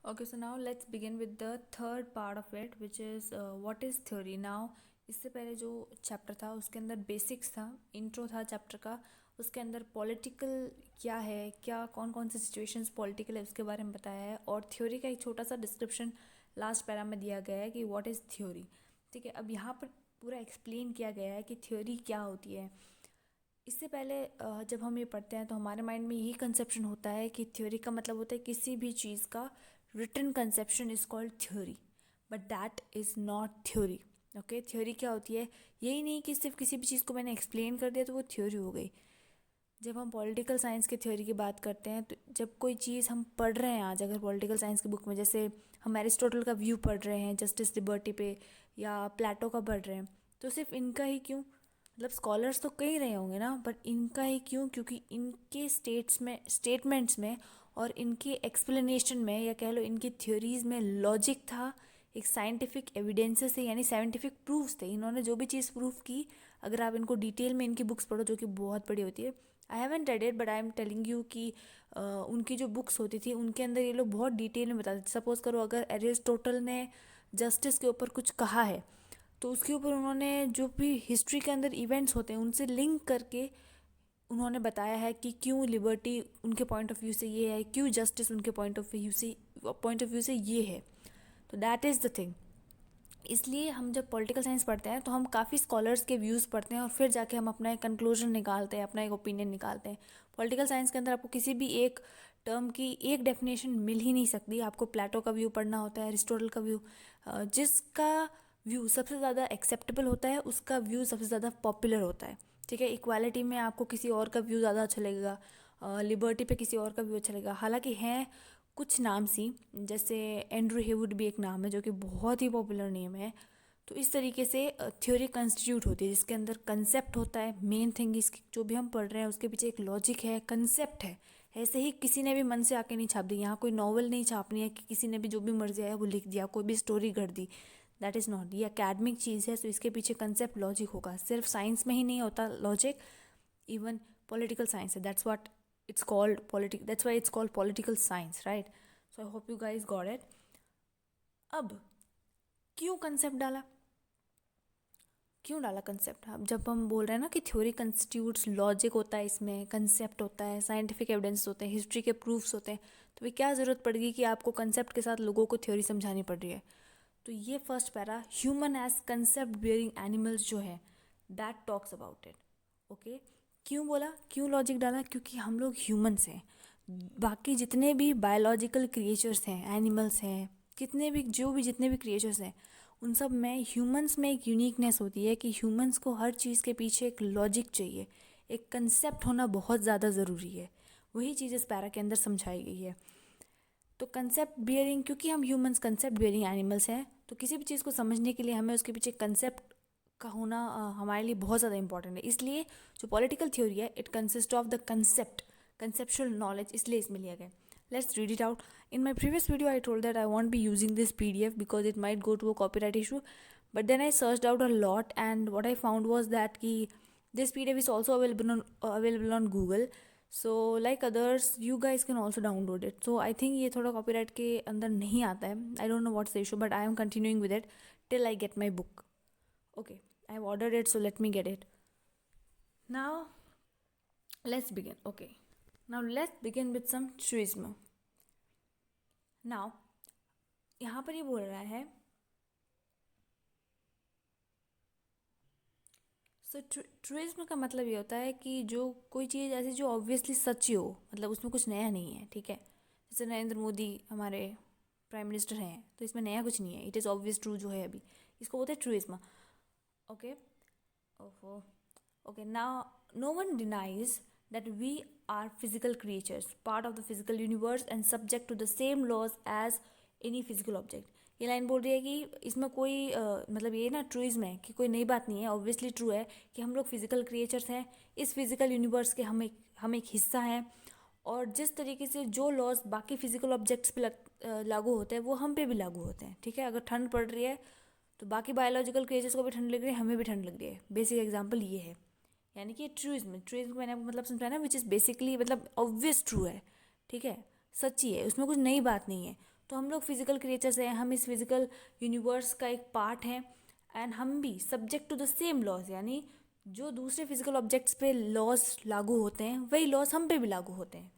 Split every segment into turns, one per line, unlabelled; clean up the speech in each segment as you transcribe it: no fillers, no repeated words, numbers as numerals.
Okay, so now let's begin with the third part of it, which is what is theory. Now इससे पहले जो chapter था उसके अंदर बेसिक्स था, इंट्रो था चैप्टर का। उसके अंदर पॉलिटिकल क्या है, क्या कौन कौन से सिचुएशंस पॉलिटिकल है उसके बारे में बताया है, और थ्योरी का एक छोटा सा डिस्क्रिप्शन लास्ट पैरा में दिया गया है कि व्हाट इज़ थ्योरी। ठीक है, अब यहाँ पर पूरा एक्सप्लेन किया गया है कि थ्योरी क्या होती है। इससे पहले जब हम ये पढ़ते हैं तो हमारे माइंड में यही कंसेप्शन होता है कि थ्योरी का मतलब होता है किसी भी चीज़ का written conception is called theory, but that is not theory. Okay, theory क्या होती है? यही नहीं कि सिर्फ किसी भी चीज़ को मैंने एक्सप्लेन कर दिया तो वो थ्योरी हो गई। जब हम पॉलिटिकल साइंस के थ्योरी की बात करते हैं तो जब कोई चीज़ हम पढ़ रहे हैं, आज अगर पॉलिटिकल साइंस की बुक में जैसे हम एरिस्टोटल का व्यू पढ़ रहे हैं जस्टिस लिबर्टी पे, या प्लेटो का पढ़ रहे हैं, तो सिर्फ इनका ही क्यों, मतलब स्कॉलर्स तो कई रहे होंगे ना, बट इनका ही क्यों? क्योंकि इनके स्टेटमेंट्स में और इनके एक्सप्लेनेशन में, या कह लो इनकी थ्योरीज़ में लॉजिक था, एक साइंटिफिक एविडेंसेस थे, यानी साइंटिफिक प्रूफ्स थे। इन्होंने जो भी चीज़ प्रूफ की, अगर आप इनको डिटेल में इनकी बुक्स पढ़ो जो कि बहुत बड़ी होती है, I haven't read it but I am telling you कि उनकी जो बुक्स होती थी उनके अंदर ये लोग बहुत डिटेल में बताते थे। सपोज़ करो अगर एरिस्टोटल ने जस्टिस के ऊपर कुछ कहा है तो उसके ऊपर उन्होंने जो भी हिस्ट्री के अंदर इवेंट्स होते हैं उनसे लिंक करके उन्होंने बताया है कि क्यों लिबर्टी उनके पॉइंट ऑफ व्यू से ये है, क्यों जस्टिस उनके पॉइंट ऑफ व्यू से ये है। तो दैट इज़ द थिंग। इसलिए हम जब पॉलिटिकल साइंस पढ़ते हैं तो हम काफ़ी स्कॉलर्स के व्यूज़ पढ़ते हैं और फिर जाके हम अपना एक कंक्लूजन निकालते हैं, अपना एक ओपिनियन निकालते हैं। पॉलिटिकल साइंस के अंदर आपको किसी भी एक टर्म की एक डेफिनेशन मिल ही नहीं सकती। आपको प्लेटो का व्यू पढ़ना होता है, एरिस्टोटल का व्यू। जिसका व्यू सबसे ज़्यादा एक्सेप्टेबल होता है उसका व्यू सबसे ज़्यादा पॉपुलर होता है। ठीक है, इक्वालिटी में आपको किसी और का व्यू ज़्यादा अच्छा लगेगा, लिबर्टी पे किसी और का व्यू अच्छा लगेगा। हालांकि हैं कुछ नाम सी, जैसे एंड्रू हेवुड भी एक नाम है जो कि बहुत ही पॉपुलर नेम है। तो इस तरीके से थ्योरी कंस्टिट्यूट होती है जिसके अंदर कंसेप्ट होता है। मेन थिंग इसकी जो भी हम पढ़ रहे हैं उसके पीछे एक लॉजिक है, कंसेप्ट है। ऐसे ही किसी ने भी मन से आके नहीं छाप दी, यहाँ कोई नॉवल नहीं छापनी है कि किसी ने भी जो भी मर्जी आया वो लिख दिया, कोई भी स्टोरी गढ़ दी। दैट इज़ नॉट, ये अकेडमिक चीज़ है। तो इसके पीछे कंसेप्ट लॉजिक होगा। सिर्फ साइंस में ही नहीं होता लॉजिक, इवन पॉलिटिकल साइंस है। That's what it's called politics, that's why it's called political science, right? So I hope you guys got it. अब क्यों कंसेप्ट डाला, क्यों डाला कंसेप्ट? अब जब हम बोल रहे हैं ना कि थ्योरी कंस्टिट्यूट्स, लॉजिक होता है इसमें, कंसेप्ट होता है, साइंटिफिक एविडेंस होते हैं, हिस्ट्री के प्रूफ्स होते हैं, तो वे क्या ज़रूरत पड़ेगी कि आपको कंसेप्ट के साथ लोगों को थ्योरी समझानी पड़ रही है? तो ये first para human as concept bearing animals जो है that talks about it. Okay, क्यों बोला, क्यों लॉजिक डाला? क्योंकि हम लोग ह्यूमंस हैं। बाकी जितने भी बायोलॉजिकल क्रिएचर्स हैं, एनिमल्स हैं, कितने भी जो भी जितने भी क्रिएचर्स हैं, उन सब में ह्यूमंस में एक यूनिकनेस होती है कि ह्यूमंस को हर चीज़ के पीछे एक लॉजिक चाहिए, एक कंसेप्ट होना बहुत ज़्यादा ज़रूरी है। वही चीज़ इस पैरा के अंदर समझाई गई है। तो कंसेप्ट बियरिंग, क्योंकि हम ह्यूमंस कंसेप्ट बियरिंग एनिमल्स हैं, तो किसी भी चीज़ को समझने के लिए हमें उसके पीछे कंसेप्ट का होना हमारे लिए बहुत ज़्यादा इंपॉर्टेंट है। इसलिए जो पॉलिटिकल थ्योरी है it consist of the concept, conceptual knowledge, इसलिए इसमें लिया गया। Let's read it out. In my previous video I told that I won't be using this PDF because it might go to a copyright issue, but then I searched out a lot and what I found was that this PDF is also available on Google. So like others you guys can also download it. So I think ये थोड़ा copyright के अंदर नहीं आता है. I don't know what's the issue, but I am continuing with it till I get my book. Okay, I have ordered it, so let me get it. Now let's begin. Okay, now let's begin with some truism. Now यहाँ पर ये बोल रहा है, सो ट्रूइज्म का मतलब ये होता है कि जो कोई चीज़ ऐसी जो ऑब्वियसली सच ही हो, मतलब उसमें कुछ नया नहीं है। ठीक है, जैसे नरेंद्र मोदी हमारे प्राइम मिनिस्टर हैं तो इसमें नया कुछ नहीं है, इट इज़ ऑब्वियस ट्रू जो है अभी, इसको बोलते हैं ट्रूइज्म। ओके, ओहो, okay, now no one denies that we are physical creatures, part of the physical universe and subject to the same laws as any physical object. ये line बोल रही है कि इसमें कोई मतलब ये ना ट्रूइज्म है कि कोई नई बात नहीं है, ऑब्वियसली ट्रू है कि हम लोग फिजिकल क्रिएचर्स हैं, इस फिजिकल यूनिवर्स के हम एक हिस्सा हैं, और जिस तरीके से जो लॉज बाकी फिजिकल ऑब्जेक्ट्स पे लागू होते हैं वो हम पे भी लागू होते हैं। ठीक है, अगर ठंड पड़ रही है तो बाकी बायोलॉजिकल क्रिएचर्स को भी ठंड लग रही है, हमें भी ठंड लग रही है। बेसिक एग्जाम्पल ये है, यानी कि ट्रूइज्म मैंने आपको मतलब समझाया ना, विच इज़ बेसिकली मतलब ऑब्वियस ट्रू है। ठीक है, सच्ची है, उसमें कुछ नई बात नहीं है। तो हम लोग फिजिकल क्रिएचर्स हैं, हम इस फिजिकल यूनिवर्स का एक पार्ट हैं, एंड हम भी subject to the same laws, यानी जो दूसरे फिजिकल ऑब्जेक्ट्स पे लॉज लागू होते हैं वही लॉज हम पे भी लागू होते हैं.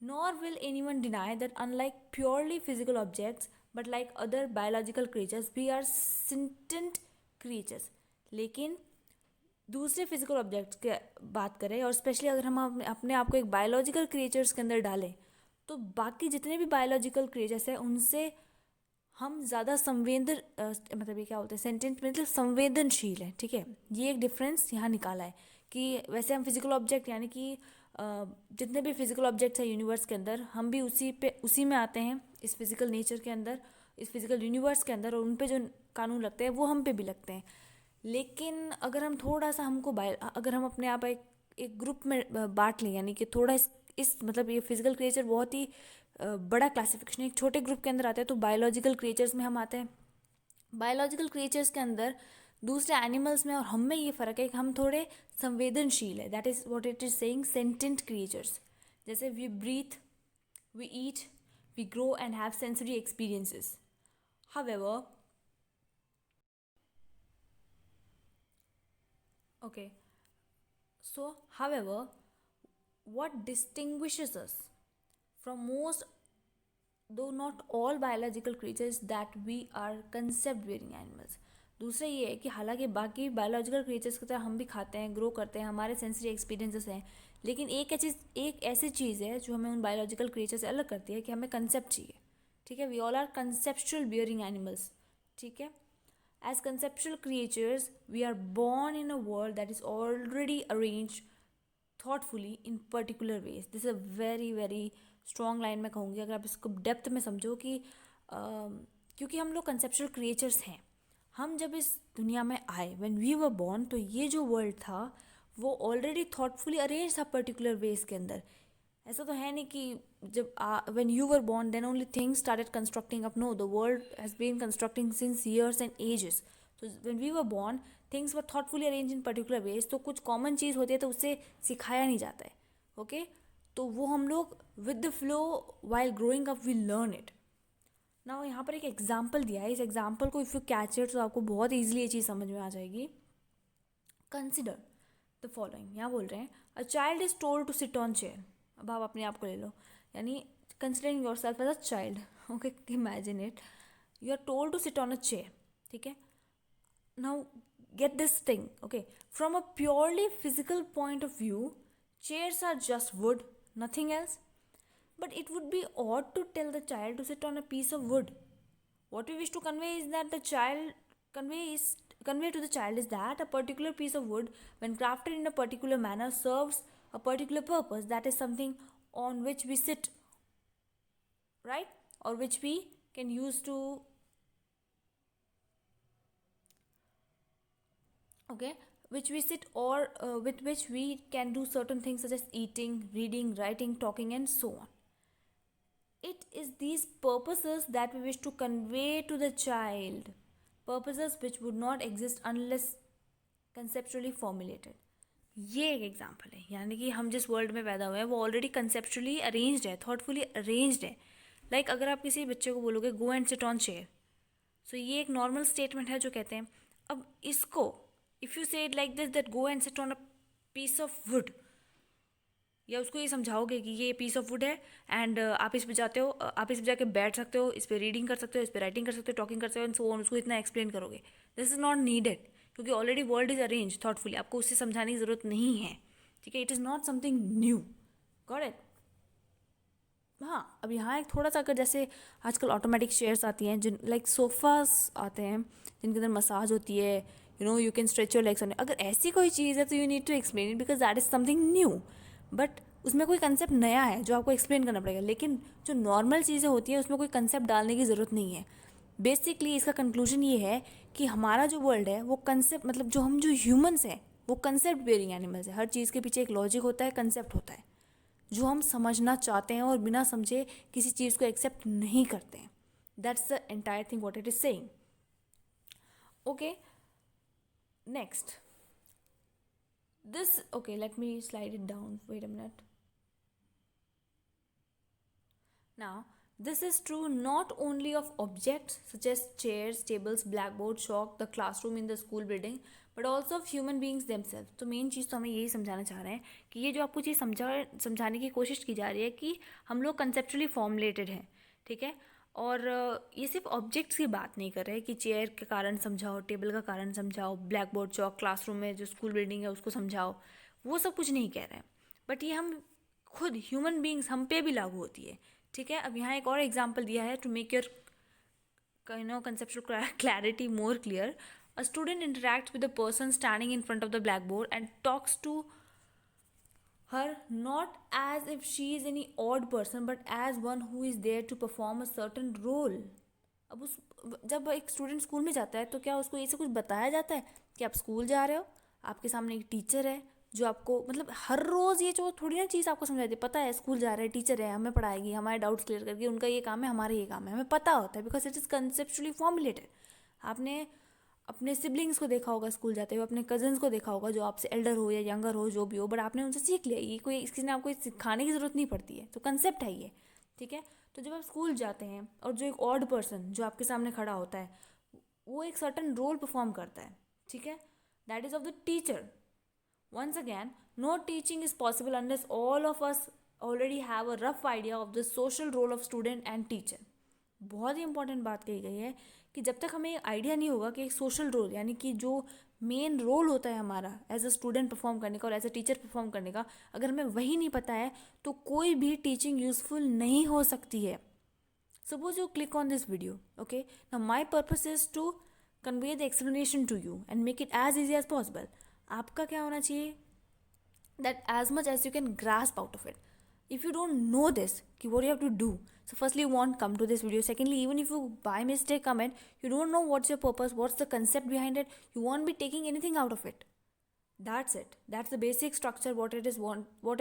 Nor will anyone deny that unlike purely physical objects, but like other biological creatures, we are sentient creatures. लेकिन दूसरे फिजिकल ऑब्जेक्ट्स की बात करें, और स्पेशली अगर हम अपने आप को एक बायोलॉजिकल क्रिएचर्स के अंदर डालें, तो बाकी जितने भी बायोलॉजिकल क्रिएचर्स हैं उनसे हम ज़्यादा मतलब ये क्या बोलते हैं, सेंटेंट मतलब संवेदनशील है. ठीक है, ये एक डिफरेंस यहाँ निकाला है कि वैसे हम फिजिकल ऑब्जेक्ट यानी कि जितने भी फिजिकल ऑब्जेक्ट्स हैं यूनिवर्स के अंदर, हम भी उसी में आते हैं, इस फिजिकल नेचर के अंदर, इस फिजिकल यूनिवर्स के अंदर, और उन पे जो कानून लगते हैं वो हम पे भी लगते हैं. लेकिन अगर हम थोड़ा सा अगर हम अपने आप एक ग्रुप में बांट लें, यानी कि थोड़ा इस मतलब ये फिजिकल क्रिएचर बहुत ही बड़ा क्लासिफिकेशन, एक छोटे ग्रुप के अंदर आते हैं, तो बायोलॉजिकल क्रिएचर्स में हम आते हैं. बायोलॉजिकल क्रिएचर्स के अंदर दूसरे एनिमल्स में और हम में ये फ़र्क है कि हम थोड़े संवेदनशील है. That is what it is saying, sentient creatures. जैसे we breathe, we eat, we grow and have sensory experiences. However, okay, so however, what distinguishes us from most, though not all biological creatures, that we are concept bearing animals. दूसरा ये है कि हालांकि बाकी biological creatures की तरह हम भी खाते हैं, ग्रो करते हैं, हमारे सेंसरी एक्सपीरियंसेस हैं, लेकिन एक ऐसी चीज़ है जो हमें उन बायोलॉजिकल क्रिएचर से अलग करती है कि हमें कंसेप्ट चाहिए. ठीक है, we all are conceptual bearing animals. ठीक है, as conceptual creatures we are born in a world that is already arranged thoughtfully in particular ways. This is a very very strong line में कहूँगी, अगर आप इसको डेप्थ में समझो कि क्योंकि हम लोग कंसेप्चुअल क्रिएचर्स हैं. हम जब इस दुनिया में आए, व्हेन वी वर बॉर्न, तो ये जो वर्ल्ड था वो ऑलरेडी थॉटफुली अरेंज था पर्टिकुलर वेज के अंदर. ऐसा तो है नहीं कि जब when you were born then only things started constructing up. No, the world has been constructing since years and ages. तो when we were born things were thoughtfully arrange in particular ways. तो कुछ common चीज़ होती है तो उससे सिखाया नहीं जाता है. ओके, तो वो हम लोग with the flow while growing up we learn it. Now यहाँ पर एक एग्जाम्पल दिया है, इस एग्जाम्पल को इफ़ यू कैच इट तो आपको बहुत ईजिली ये चीज़ समझ में आ जाएगी. Consider the following. यहाँ बोल रहे हैं a child is told to sit on chair. अब आप अपने आप को ले लो, यानी considering yourself as a child. Okay, imagine it, you are told to sit on a chair. ठीक है, now get this thing, okay, from a purely physical point of view, chairs are just wood, nothing else. But it would be odd to tell the child to sit on a piece of wood. What we wish to convey is that the child convey to the child is that a particular piece of wood, when crafted in a particular manner, serves a particular purpose. That is something on which we sit, right, or which we can use to, okay, which we sit, or with which we can do certain things such as eating, reading, writing, talking, and so on. It is these purposes that we wish to convey to the child, purposes which would not exist unless conceptually formulated. ये एक example है, यानी कि हम जिस world में पैदा हुए हैं वो ऑलरेडी कंसेप्चुअली अरेंज्ड है, थॉटफुली अरेंज्ड है. लाइक अगर आप किसी बच्चे को बोलोगे go and sit on chair, so ये एक नॉर्मल स्टेटमेंट है जो कहते हैं. अब इसको if you say it like this, that go and sit on a piece of wood, या उसको ये समझाओगे कि ये पीस ऑफ वुड है एंड आप इस पे जाते हो, आप इस पे जाके बैठ सकते हो, इस पे रीडिंग कर सकते हो, इस पे राइटिंग कर सकते हो, टॉकिंग कर सकते हो एंड सो ऑन, उसको इतना एक्सप्लेन करोगे, दिस इज़ नॉट नीडेड, क्योंकि already world is arrange thoughtfully. आपको उससे समझाने की ज़रूरत नहीं है. ठीक है, it is not something new. Got it. हाँ, अब यहाँ एक थोड़ा सा, अगर जैसे आजकल ऑटोमेटिक चेयर्स आती हैं, जिन लाइक सोफ़ास आते हैं जिनके अंदर मसाज होती है, you know, you can stretch your legs on. अगर ऐसी कोई चीज़ है तो you need to explain it because that is something new. But उसमें कोई कंसेप्ट नया है जो आपको एक्सप्लेन करना पड़ेगा. लेकिन जो नॉर्मल चीज़ें होती हैं उसमें कोई कंसेप्ट डालने की ज़रूरत नहीं है. बेसिकली इसका कंक्लूजन ये है कि हमारा जो वर्ल्ड है वो कंसेप्ट, मतलब जो ह्यूमन्स हैं वो कंसेप्ट बेयरिंग एनिमल्स है. हर चीज़ के पीछे एक लॉजिक होता है, कंसेप्ट होता है जो हम समझना चाहते हैं और बिना समझे किसी चीज़ को एक्सेप्ट नहीं करते हैं. That's the entire thing what it is saying. Okay, next this, okay, let me slide it down, wait a minute. Now, This is true not only of objects such as chairs, tables, blackboard, chalk, the classroom in the school building, but also of human beings themselves. तो main चीज़ तो हमें यही समझाना चाह रहे हैं कि ये जो आपको चीज़ समझाने की कोशिश की जा रही है कि हम लोग कंसेप्चुअली फॉर्मुलेटेड हैं, ठीक है। और ये सिर्फ ऑब्जेक्ट्स की बात नहीं कर रहे कि चेयर के कारण समझाओ, टेबल का कारण समझाओ, ब्लैक बोर्ड, चौक, क्लासरूम में जो स्कूल बिल्डिंग है उसको समझाओ, वो सब कुछ नहीं कह रहे हैं। बट ये हम खुद ह्यूमन बींग्स हम पे भी लागू होती है, ठीक है। अब यहाँ एक और एग्जाम्पल दिया है to make your conceptual clarity more clear. A student interacts with a person standing in front of the blackboard and talks to her not as if she is any odd person but as one who is there to perform a certain role. अब उस जब एक student school में जाता है तो क्या उसको ये सब कुछ बताया जाता है कि आप स्कूल जा रहे हो, आपके सामने एक टीचर है जो आपको मतलब हर रोज़ ये जो थोड़ी ना चीज़ आपको समझाती है, पता है स्कूल जा रहे हैं, टीचर है, हमें पढ़ाएगी, हमारे डाउट्स क्लियर करके, उनका ये काम है, हमारा ये काम है, हमें पता होता है because it is conceptually formulated. आपने अपने सिबलिंग्स को देखा होगा स्कूल जाते हुए, अपने कजन्स को देखा होगा जो आपसे एल्डर हो या यंगर हो जो भी हो, बट आपने उनसे सीख लिया, ये कोई किसी ने आपको सिखाने की ज़रूरत नहीं पड़ती है, तो कंसेप्ट है ये, ठीक है। तो जब आप स्कूल जाते हैं और जो एक ऑड पर्सन जो आपके सामने खड़ा होता है वो एक सर्टन रोल परफॉर्म करता है, ठीक है, that is of the teacher. Once again, no teaching is possible unless all of us already have a rough idea of the social role of student and teacher. बहुत ही important बात कही गई है कि जब तक हमें आइडिया नहीं होगा कि एक सोशल रोल यानी कि जो मेन रोल होता है हमारा एज अ स्टूडेंट परफॉर्म करने का और एज अ टीचर परफॉर्म करने का, अगर हमें वही नहीं पता है तो कोई भी टीचिंग यूजफुल नहीं हो सकती है. Suppose you click on this video, okay? Now my purpose is to convey the explanation to you and make it as easy as possible. आपका क्या होना चाहिए that as much as you can grasp out of it. If you don't know this, what you have to do? So firstly, you won't come to this video. Secondly, even if you by mistake comment, you don't know what's your purpose, what's the concept behind it, you won't be taking anything out of it. That's it. That's the basic structure what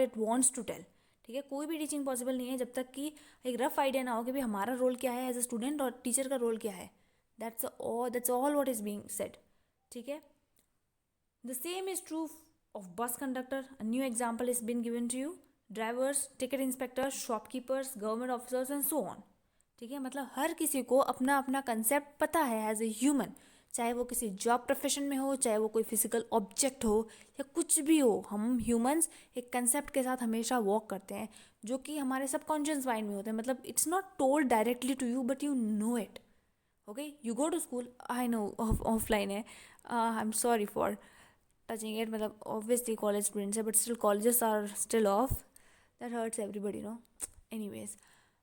it wants to tell. ठीक है, कोई भी teaching possible नहीं है जब तक कि एक रफ आइडिया ना हो कि भाई हमारा रोल क्या है एज अ स्टूडेंट और टीचर का रोल क्या है. That's all what is being said. ठीक है. The same is true of bus conductor. A new example has been given to you. Drivers, ticket inspectors, shopkeepers, government officers and so on. ठीक है, मतलब हर किसी को अपना अपना कंसेप्ट पता है एज ए ह्यूमन, चाहे वो किसी जॉब प्रोफेशन में हो, चाहे वो कोई फिजिकल ऑब्जेक्ट हो या कुछ भी हो. हम ह्यूमंस एक कंसेप्ट के साथ हमेशा वॉक करते हैं जो कि हमारे सबकॉन्शियस माइंड में होते हैं. मतलब it's not told directly to you but you know it. Okay, you go to school, I know offline है, I am sorry for touching it, मतलब obviously college students है but still colleges are still off. That hurts everybody, no? Anyways,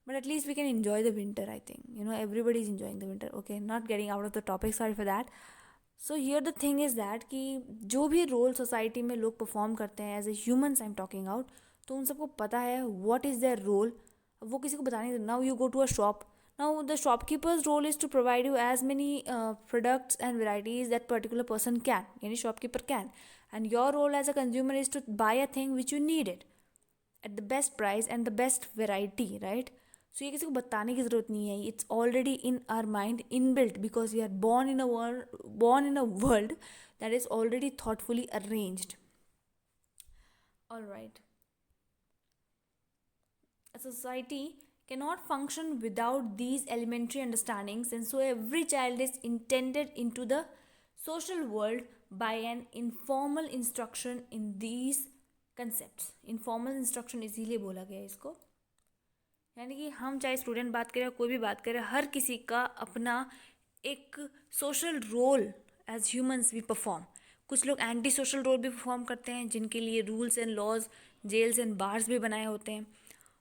but at least we can enjoy the winter. I think everybody is enjoying the winter. Okay, not getting out of the topic, sorry for that. So here the thing is that कि जो भी role society में लोग perform करते हैं as a humans I am talking out, तो उन सबको पता है व्हाट इज़ देयर रोल. वो किसी को बता नहीं. Now you go to a shop. Now the shopkeeper's role is to provide you as many products and varieties that particular person can, any shopkeeper can, and your role as a consumer is to buy a thing which you needed at the best price and the best variety, right? So ये किसी को बताने की ज़रूरत नहीं है. It's already in our mind inbuilt because we are born in a world that is already thoughtfully arranged. All right. A society cannot function without these elementary understandings, and so every child is intended into the social world by an informal instruction in these concepts. Informal instruction इसीलिए बोला गया है इसको, यानी कि हम चाहे student बात करें कोई भी बात करें, हर किसी का अपना एक सोशल रोल एज ह्यूमंस भी परफॉर्म. कुछ लोग एंटी सोशल रोल भी परफॉर्म करते हैं जिनके लिए rules and laws, jails and bars भी बनाए होते हैं.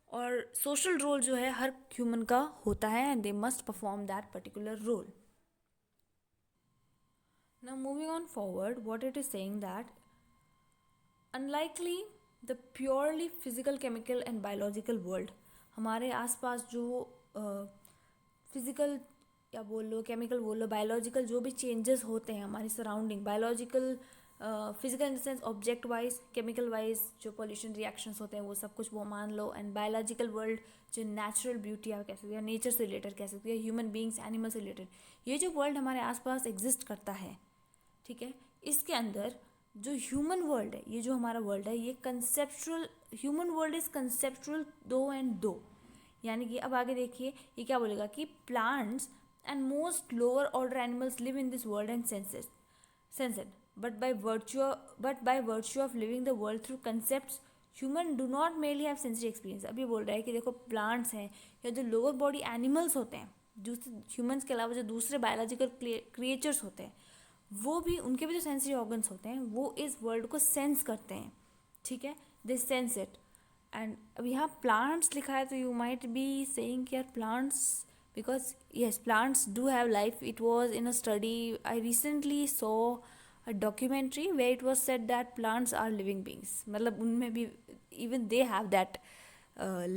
और सोशल रोल जो है हर ह्यूमन का होता है and they must perform that particular role. Now moving on forward, what it is saying that unlikely the purely physical, chemical and biological world, हमारे आसपास जो फिजिकल या बोल लो, केमिकल बोल लो, बायोलॉजिकल जो भी चेंजेस होते हैं हमारी surrounding, biological physical in the sense object wise, chemical wise जो पॉल्यूशन रिएक्शंस होते हैं वो सब कुछ वो मान लो, एंड बायोलॉजिकल वर्ल्ड जो नेचुरल ब्यूटी आप कह सकते हो, नेचर से रिलेटेड कह सकते हो, ह्यूमन बींग्स, एनिमल से रिलेटेड, ये जो वर्ल्ड हमारे आसपास एग्जिस्ट करता है, ठीक है, इसके अंदर जो ह्यूमन वर्ल्ड है, ये जो हमारा वर्ल्ड है, ये conceptual, human world is conceptual 2 and 2. यानी कि अब आगे देखिए ये क्या बोलेगा कि plants and most lower order animals live in this world and sense it but by virtue of living the world through concepts human do not merely have sensory experience. अभी बोल रहा है कि देखो प्लांट्स हैं या जो लोअर बॉडी एनिमल्स होते हैं, दूसरे ह्यूमंस के अलावा जो दूसरे बायोलॉजिकल क्रिएचर्स होते हैं, वो भी, उनके भी जो सेंसरी ऑर्गन्स होते हैं वो इस वर्ल्ड को सेंस करते हैं, ठीक है, दे सेंस इट. एंड अब यहाँ प्लांट्स लिखा है तो यू माइट बी सेइंग कि यार plants, because yes, plants do have life. It was in a study I recently saw, a documentary where it was said that plants are living beings. मतलब उनमें भी even they have that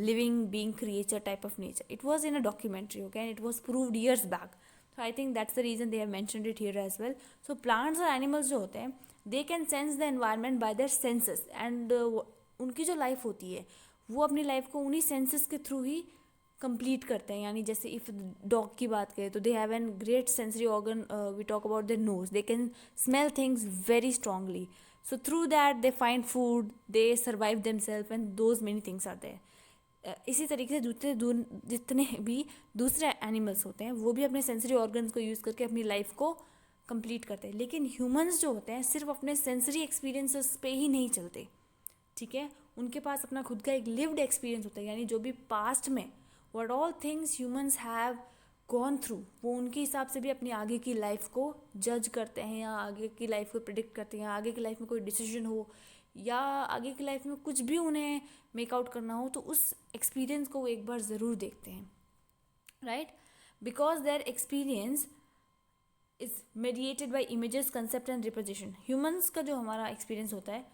living being creature type of nature. It was in a documentary, okay, and it was proved years back. So I think that's the reason they have mentioned it here as well. So plants और animals जो होते हैं, they can sense the environment by their senses, and उनकी जो life होती है वो अपनी लाइफ को उन्हीं सेंसेस के थ्रू ही कंप्लीट करते हैं. यानी जैसे इफ़ डॉग की बात करें तो they have an great sensory organ, we talk about their nose, they can smell things very strongly, so through that they find food, they survive themself and those many things are there. इसी तरीके से जितने भी दूसरे animals होते हैं वो भी अपने सेंसरी ऑर्गन्स को यूज़ करके अपनी लाइफ को कंप्लीट करते हैं. लेकिन ह्यूमंस जो होते हैं सिर्फ अपने सेंसरी एक्सपीरियंसेस पे ही नहीं चलते, ठीक है, उनके पास अपना खुद का एक लिव्ड एक्सपीरियंस होता है. यानी जो भी पास्ट में what all things humans have gone through, वो उनके हिसाब से भी अपनी आगे की लाइफ को जज करते हैं, या आगे की लाइफ को प्रिडिक्ट करते हैं, या आगे की लाइफ में कोई डिसीजन हो, या आगे की लाइफ में कुछ भी उन्हें मेक आउट करना हो, तो उस एक्सपीरियंस को वो एक बार ज़रूर देखते हैं, right, because their experience is mediated by images, concept and representation. Humans का जो हमारा एक्सपीरियंस होता है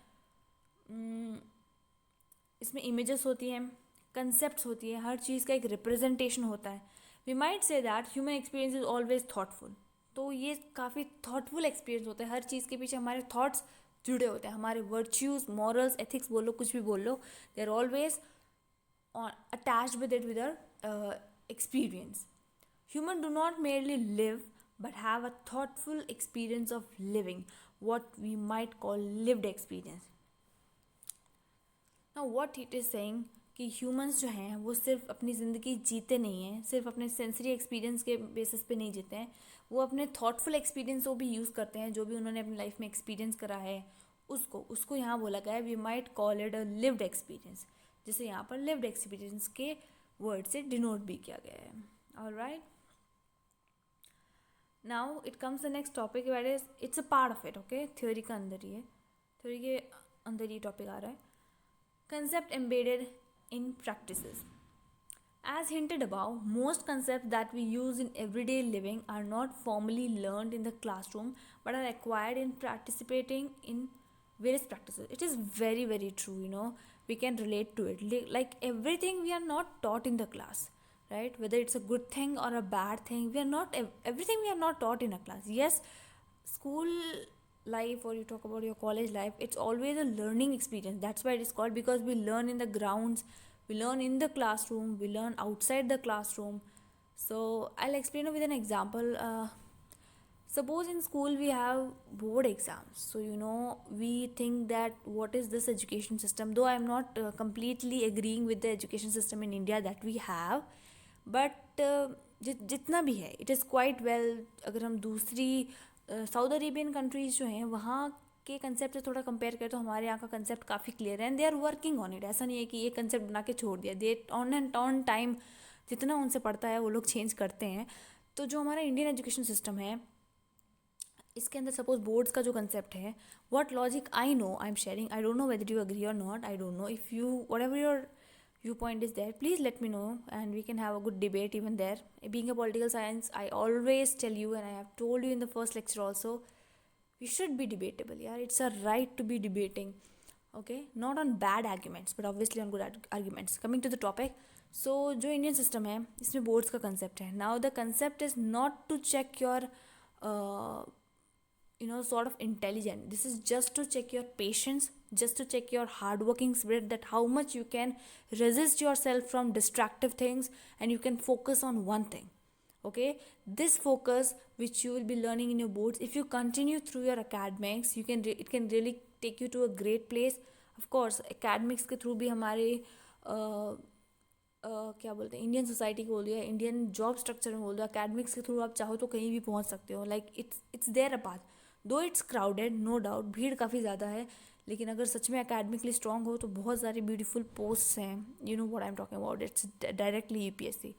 इसमें इमेजेस होती हैं, कंसेप्ट्स होती है, हर चीज़ का एक रिप्रेजेंटेशन होता है. We might say that human experience is always thoughtful. तो ये काफ़ी थॉटफुल एक्सपीरियंस होता है, हर चीज़ के पीछे हमारे थॉट्स जुड़े होते हैं, हमारे वर्च्यूज़, मॉरल्स, एथिक्स बोलो, कुछ भी बोल लो, they are always attached with it, with our experience. Human do not merely live but have a thoughtful experience of living, what we might call lived experience. Now what it is saying कि humans जो हैं वो सिर्फ अपनी ज़िंदगी जीते नहीं हैं, सिर्फ अपने सेंसरी एक्सपीरियंस के बेसिस पे नहीं जीते हैं, वो अपने थॉटफुल एक्सपीरियंस को भी यूज़ करते हैं, जो भी उन्होंने अपनी लाइफ में एक्सपीरियंस करा है उसको यहाँ बोला गया है we might call it a lived experience, जिसे यहाँ पर लिव्ड एक्सपीरियंस के वर्ड से डिनोट भी किया गया है. Alright, now it comes the next topic, that is it's a part of it, okay, theory के अंदर ही है, थ्योरी के अंदर ये टॉपिक आ रहा है. Concept embedded in practices. As hinted above, most concepts that we use in everyday living are not formally learned in the classroom but are acquired in participating in various practices. It is very, very true, you know, we can relate to it. Like everything we are not taught in the class, right? Whether it's a good thing or a bad thing, we are not, everything we are not taught in a class. Yes, school life, or you talk about your college life, it's always a learning experience. That's why it is called, because we learn in the grounds, we learn in the classroom, we learn outside the classroom. So I'll explain it with an example. Suppose in school we have board exams, so you know, we think that what is this education system, though I'm not completely agreeing with the education system in India that we have, but जितना भी है, it is quite well. अगर हम दूसरी south Arabian countries जो हैं वहाँ के कंसेप्ट से थोड़ा कंपेयर करें तो हमारे यहाँ का कंसेप्ट काफ़ी क्लियर है, and they are working on it. ऐसा नहीं है कि ये कंसेप्ट बना के छोड़ दिया, दे ऑन एंड ऑन टाइम जितना उनसे पड़ता है वो लोग चेंज करते हैं. तो जो हमारा इंडियन एजुकेशन सिस्टम है, इसके अंदर सपोज बोर्ड्स का जो कंसेप्ट है, what logic I know, I am sharing, I don't know whether you agree और not, I don't know, if you whatever your viewpoint is there, please let me know and we can have a good debate even there. Being a political science, I always tell you, and I have told you in the first lecture also, we should be debatable. Yeah, it's a right to be debating, okay, not on bad arguments but obviously on good arguments. Coming to the topic, so जो Indian system है इसमें boards का concept है. Now the concept is not to check your sort of intelligent. This is just to check your patience, just to check your hardworking spirit, that how much you can resist yourself from distractive things and you can focus on one thing. Okay, this focus which you will be learning in your boards, if you continue through your academics, you can it can really take you to a great place. Of course, academics के through भी हमारे क्या बोलते हैं, Indian society को बोल दो या इंडियन जॉब स्ट्रक्चर में बोल दो, अकेडमिक्स के थ्रू आप चाहो तो कहीं भी पहुंच सकते हो. Like it's there a path, though it's crowded, no doubt, भीड़ काफ़ी ज़्यादा है, लेकिन अगर सच में अकेडमिकली स्ट्रांग हो तो बहुत सारी ब्यूटीफुल पोस्ट हैं. You know what I am talking about, it's directly UPSC.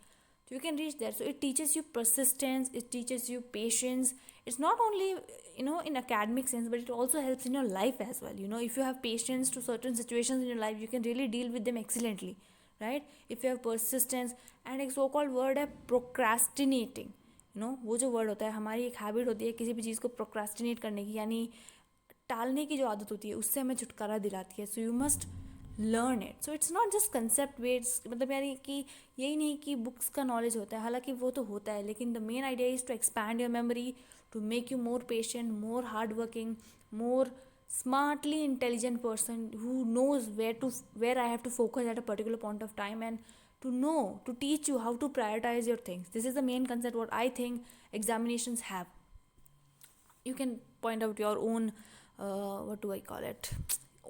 So you can reach there. So it teaches you persistence, it teaches you patience. It's not only, in academic sense, but it also helps in your life as well. If you have patience to certain situations in your life, you can really deal with them excellently, right? If you have persistence. And एक so called word है procrastinating. वो जो word होता है, हमारी एक habit होती है किसी भी चीज़ को procrastinate करने की, यानी टालने की जो आदत होती है, उससे हमें छुटकारा दिलाती है. So you must learn it. So it's not just concept weights, मतलब यानी कि यही नहीं कि बुक्स का नॉलेज होता है, हालांकि वो तो होता है, लेकिन the main idea is to expand your memory, to make you more patient, more hard working, more smartly intelligent person who knows where I have to focus at a particular point of time, and to teach you how to prioritize your things. This is the main concept what I think examinations have. You can point out your own, what do I call it,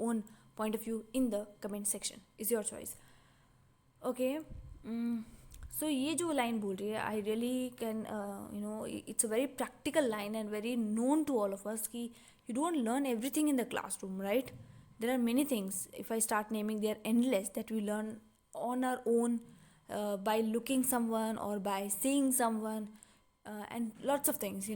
own point of view in the comment section. Is your choice. Okay. So ये जो line बोल रही है, I really can, it's a very practical line and very known to all of us कि you don't learn everything in the classroom, right? There are many things, if I start naming, they are endless, that we learn on our own, by looking someone or by seeing someone, and lots of things.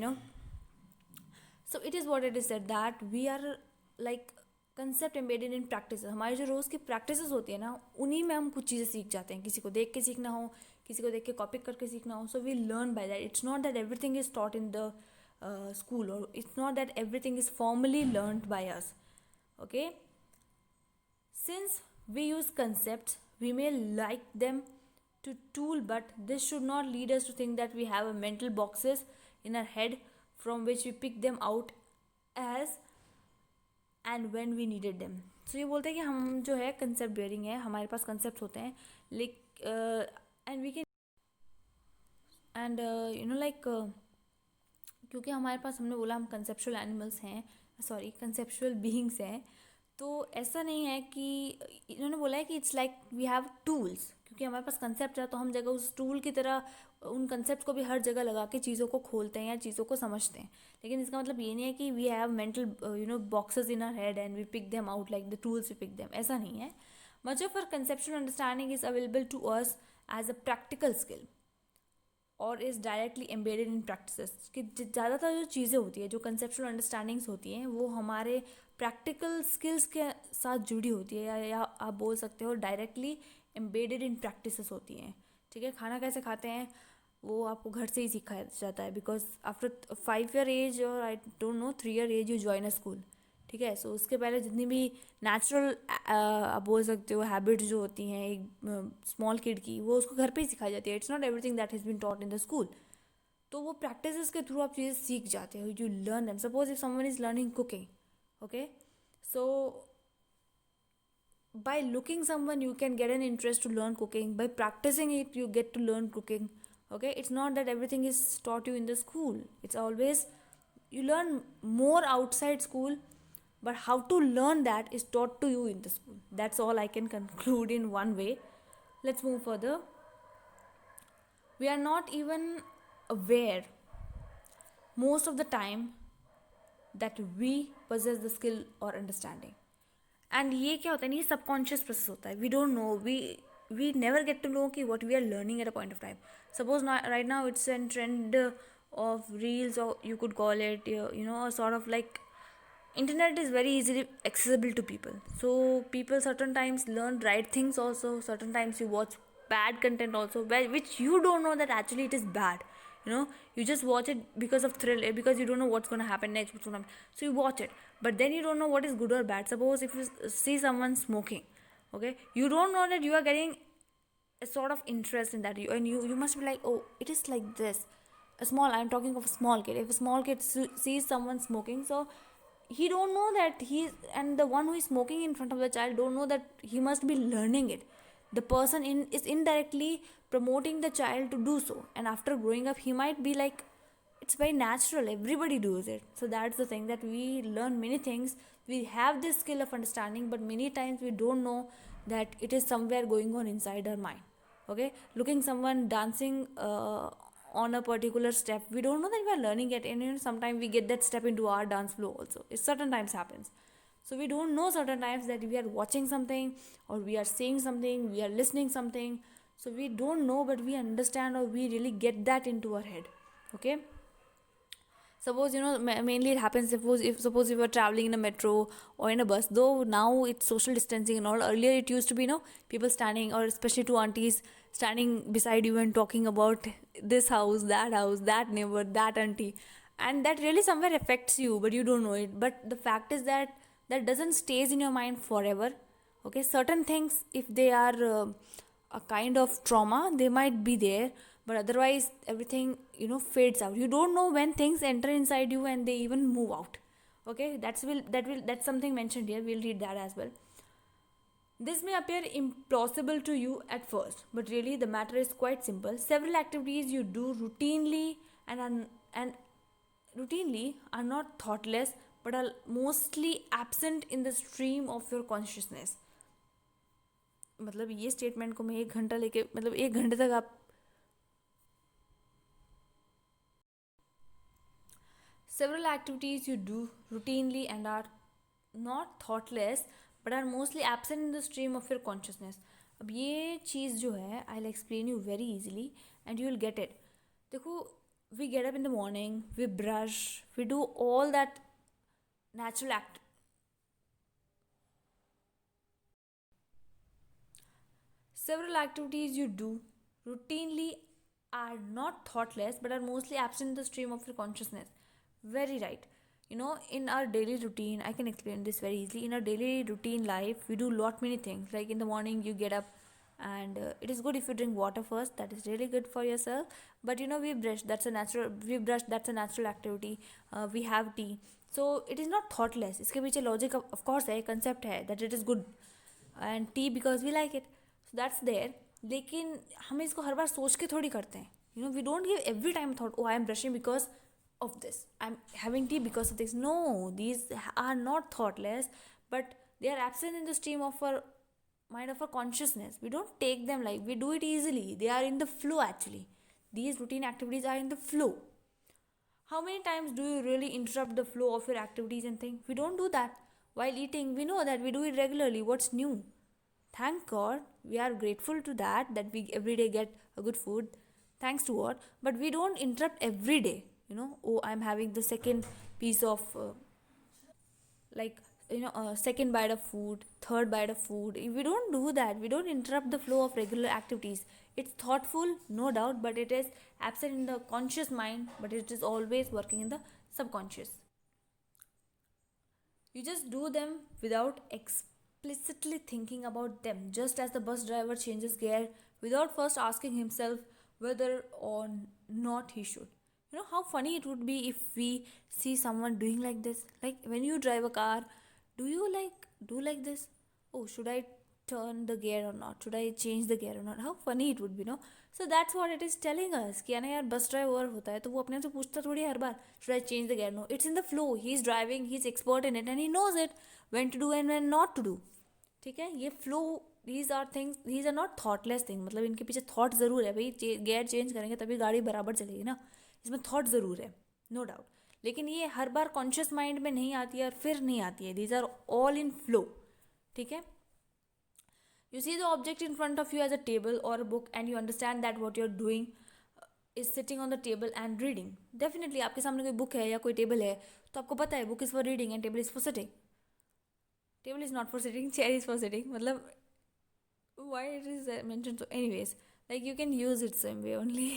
So it is what it is said that we are like concept embedded in practice. हमारी जो रोज़ की practice होती है ना, उन्हीं में हम कुछ चीज़ें सीख जाते हैं. किसी को देख के सीखना हो, किसी को देख के कॉपी करके सीखना हो, so we learn by that. It's not that everything is taught in the school, और it's not that everything is formally learned by us. Okay, since we use concepts, we may like them to tool, but this should not lead us to think that we have a mental boxes in our head from which we pick them out as and when we needed them. So ये बोलते हैं कि हम जो है concept bearing है, हमारे पास concepts होते हैं, and we can, and क्योंकि हमारे पास, हमने बोला हम conceptual animals हैं, सॉरी conceptual beings हैं, तो ऐसा नहीं है कि इन्होंने बोला है कि it's like we have tools. क्योंकि हमारे पास कंसेप्ट है तो हम जगह उस टूल की तरह उन कंसेप्ट को भी हर जगह लगा के चीज़ों को खोलते हैं या चीज़ों को समझते हैं. लेकिन इसका मतलब ये नहीं है कि we have mental boxes in our head and we pick them out like the tools we pick them. ऐसा नहीं है. Much of our conceptual understanding is available to us as a practical skill और is directly embedded in practices. कि ज़्यादातर जो चीज़ें होती है, जो कंसेप्चुअल अंडरस्टैंडिंग्स होती हैं, वो हमारे प्रैक्टिकल स्किल्स के साथ जुड़ी होती है, या आप बोल सकते हो डायरेक्टली एम्बेडेड इन प्रैक्टिसेस होती हैं. ठीक है, खाना कैसे खाते हैं वो आपको घर से ही सिखाया जाता है, बिकॉज आफ्टर 5 ईयर एज और I don't know 3 year age you join a school. ठीक है, सो उसके पहले जितनी भी नेचुरल आप बोल सकते हो हैबिट्स जो होती हैं एक स्मॉल किड की, वो उसको घर पे ही सिखाई जाती है. It's not everything that has been taught in the school. तो वो प्रैक्टिसेस के थ्रू आप चीज़ें सीख जाते हो, you learn them. Suppose if someone is learning cooking, okay, so by looking someone you can get an interest to learn cooking. By practicing it you get to learn cooking. Okay, it's not that everything is taught you in the school. It's always you learn more outside school, but how to learn that is taught to you in the school. That's all I can conclude in one way. Let's move further. We are not even aware most of the time that we possess the skill or understanding. And ये क्या होता है, ये subconscious process होता है. We don't know, we never get to know कि what we are learning at a point of time. Suppose right now it's a trend of reels, or you could call it, a sort of like internet is very easily accessible to people. So people certain times learn right things also, certain times you watch bad content also, which you don't know that actually it is bad. You just watch it because of thrill, because you don't know what's going to happen next, so you watch it, but then you don't know what is good or bad. Suppose if you see someone smoking, okay, you don't know that you are getting a sort of interest in that, and you must be like, oh, it is like this. I'm talking of a small kid. If a small kid sees someone smoking, so he don't know that and the one who is smoking in front of the child don't know that he must be learning it. The person is indirectly promoting the child to do so, and after growing up he might be like, it's very natural, everybody does it. So that's the thing, that we learn many things, we have this skill of understanding, but many times we don't know that it is somewhere going on inside our mind. Okay, looking someone dancing on a particular step, we don't know that we are learning it, and sometimes we get that step into our dance flow also. It certain times happens. So we don't know certain times that we are watching something, or we are seeing something, we are listening something. So we don't know, but we understand, or we really get that into our head. Okay, suppose mainly it happens, suppose if you are traveling in a metro or in a bus, though now it's social distancing and all. Earlier it used to be people standing, or especially two aunties standing beside you and talking about this house, that neighbor, that auntie, and that really somewhere affects you, but you don't know it. But the fact is that that doesn't stays in your mind forever. Okay, certain things, if they are a kind of trauma, they might be there, but otherwise everything fades out. You don't know when things enter inside you and they even move out. Okay, that's something mentioned here. We'll read that as well. This may appear implausible to you at first, but really the matter is quite simple. Several activities you do routinely and routinely are not thoughtless, but are mostly absent in the stream of your consciousness. मतलब ये statement को मैं 1 घंटा लेके, मतलब 1 घंटे तक आप several activities you do routinely and are not thoughtless but are mostly absent in the stream of your consciousness. अब ये चीज़ जो है, I'll explain you very easily and you will get it. देखो, we get up in the morning, we brush, we do all that natural act. Several activities you do routinely are not thoughtless but are mostly absent in the stream of your consciousness. Very right. In our daily routine, I can explain this very easily. In our daily routine life, we do lot many things. Like in the morning, you get up, and it is good if you drink water first. That is really good for yourself. But we brush. That's a natural. We brush. That's a natural activity. We have tea. So it is not thoughtless. इसके पीछे logic of course है, concept है that it is good, and tea because we like it. So that's there. लेकिन हम इसको हर बार सोच के थोड़ी करते हैं. We don't give every time thought, oh, I am brushing because of this, I'm having tea because of this. No, these are not thoughtless, but they are absent in the stream of our mind, of our consciousness. We don't take them, like we do it easily. They are in the flow. Actually, these routine activities are in the flow. How many times do you really interrupt the flow of your activities and think? We don't do that. While eating, we know that we do it regularly. What's new? Thank God, we are grateful to that we every day get a good food. Thanks to God. But we don't interrupt every day. Oh, I'm having the second piece of like second bite of food, third bite of food. If we don't do that, we don't interrupt the flow of regular activities. It's thoughtful, no doubt, but it is absent in the conscious mind, but it is always working in the subconscious. You just do them without explicitly thinking about them, just as the bus driver changes gear without first asking himself whether or not he should. How funny it would be if we see someone doing like this. Like when you drive a car, do you do like this? Oh, should I turn the gear or not? Should I change the gear or not? How funny it would be, no? So that's what it is telling us कि ना यार, bus driver होता है तो वो अपने से पूछता थोड़ी हर बार should I change the gear? No, it's in the flow. He's driving, he's expert in it, and he knows it when to do and when not to do. ठीक है, ये flow, these are not thoughtless things. मतलब इनके पीछे thought ज़रूर है भाई. Gear change करेंगे तभी गाड़ी बराबर चलेगी ना. इसमें थॉट ज़रूर है, नो डाउट. लेकिन ये हर बार कॉन्शियस माइंड में नहीं आती है और फिर नहीं आती है. These are all in flow. ठीक है. You see the object in front of you as a table or a book, and you understand that what you're doing is sitting on the table and reading. Definitely आपके सामने कोई book है या कोई table है तो आपको पता है book is for reading and table is for sitting. Table is not for sitting, chair is for sitting. मतलब why it is mentioned? So anyways, like you can use it same way only.